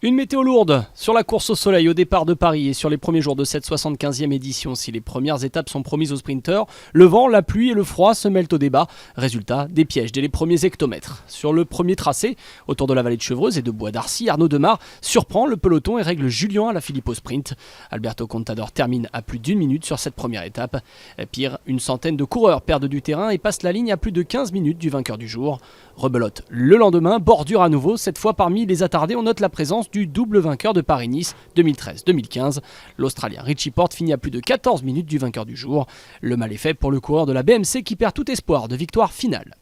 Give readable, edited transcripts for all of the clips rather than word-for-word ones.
Une météo lourde sur la course au soleil au départ de Paris et sur les premiers jours de cette 75e édition. Si les premières étapes sont promises aux sprinteurs, le vent, la pluie et le froid se mêlent au débat. Résultat, des pièges dès les premiers hectomètres. Sur le premier tracé, autour de la vallée de Chevreuse et de Bois d'Arcy, Arnaud Demar surprend le peloton et règle Julien Alaphilippe au sprint. Alberto Contador termine à plus d'1 minute sur cette première étape. Pire, une centaine de coureurs perdent du terrain et passent la ligne à plus de 15 minutes du vainqueur du jour. Rebelote le lendemain, bordure à nouveau. Cette fois parmi les attardés, on note la présence du double vainqueur de Paris-Nice 2013-2015. L'Australien Richie Porte finit à plus de 14 minutes du vainqueur du jour. Le mal est fait pour le coureur de la BMC qui perd tout espoir de victoire finale.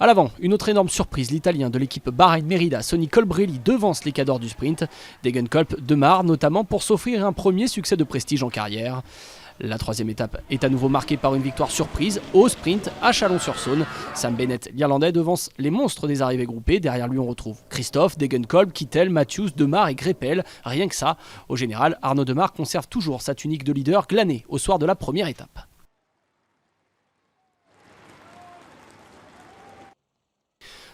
À l'avant, une autre énorme surprise, l'Italien de l'équipe Bahreïn-Merida, Sonny Colbrelli, devance les cadors du sprint. Degenkolb démarre notamment pour s'offrir un premier succès de prestige en carrière. La troisième étape est à nouveau marquée par une victoire surprise au sprint à Chalon-sur-Saône. Sam Bennett, l'Irlandais, devance les monstres des arrivées groupées. Derrière lui, on retrouve Christophe, Degenkolb, Kittel, Matthews, Demar et Greppel. Rien que ça. Au général, Arnaud Demar conserve toujours sa tunique de leader glanée au soir de la première étape.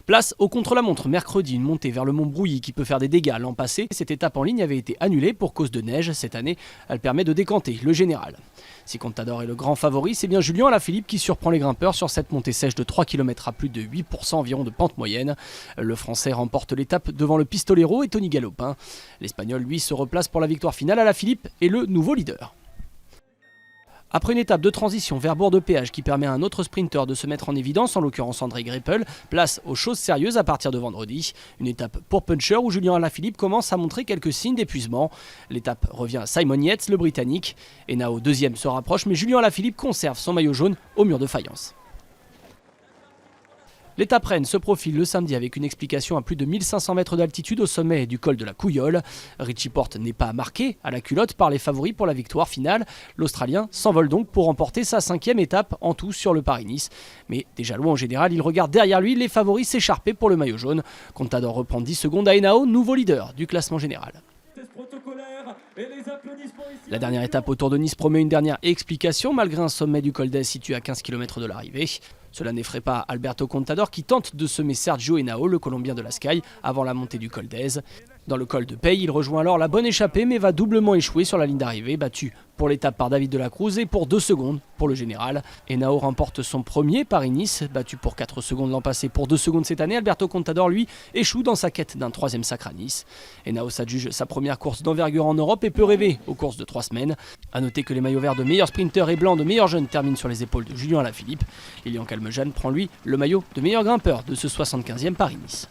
Place au contre-la-montre mercredi, une montée vers le mont Brouilly qui peut faire des dégâts. L'an passé, cette étape en ligne avait été annulée pour cause de neige. Cette année, elle permet de décanter le général. Si Contador est le grand favori, c'est bien Julien Alaphilippe qui surprend les grimpeurs sur cette montée sèche de 3 km à plus de 8% environ de pente moyenne. Le Français remporte l'étape devant le Pistolero et Tony Galopin. L'Espagnol, lui, se replace pour la victoire finale. Alaphilippe est le nouveau leader. Après une étape de transition vers bord de péage qui permet à un autre sprinter de se mettre en évidence, en l'occurrence André Greppel, place aux choses sérieuses à partir de vendredi. Une étape pour puncher où Julien Alaphilippe commence à montrer quelques signes d'épuisement. L'étape revient à Simon Yates, le Britannique. Henao, deuxième, se rapproche, mais Julien Alaphilippe conserve son maillot jaune au mur de faïence. L'étape reine se profile le samedi avec une explication à plus de 1500 mètres d'altitude au sommet du col de la Couillole. Richie Porte n'est pas marqué à la culotte par les favoris pour la victoire finale. L'Australien s'envole donc pour remporter sa 5e étape en tout sur le Paris-Nice. Mais déjà loin en général, il regarde derrière lui les favoris s'écharper pour le maillot jaune. Contador reprend 10 secondes à Henao, nouveau leader du classement général. La dernière étape autour de Nice promet une dernière explication malgré un sommet du col d'Aise situé à 15 km de l'arrivée. Cela n'effraie pas Alberto Contador qui tente de semer Sergio Henao, le Colombien de la Sky, avant la montée du col d'Aise. Dans le col de Paye, il rejoint alors la bonne échappée mais va doublement échouer sur la ligne d'arrivée, battu pour l'étape par David de la Cruz et pour 2 secondes pour le général. Henao remporte son premier Paris-Nice, battu pour 4 secondes l'an passé, pour 2 secondes cette année. Alberto Contador, lui, échoue dans sa quête d'un 3e sacre à Nice. Henao s'adjuge sa première course d'envergure en Europe et peut rêver aux courses de 3 semaines. A noter que les maillots verts de meilleur sprinter et blancs de meilleur jeune terminent sur les épaules de Julien Alaphilippe. Lilian Calmejane prend lui le maillot de meilleur grimpeur de ce 75e Paris-Nice.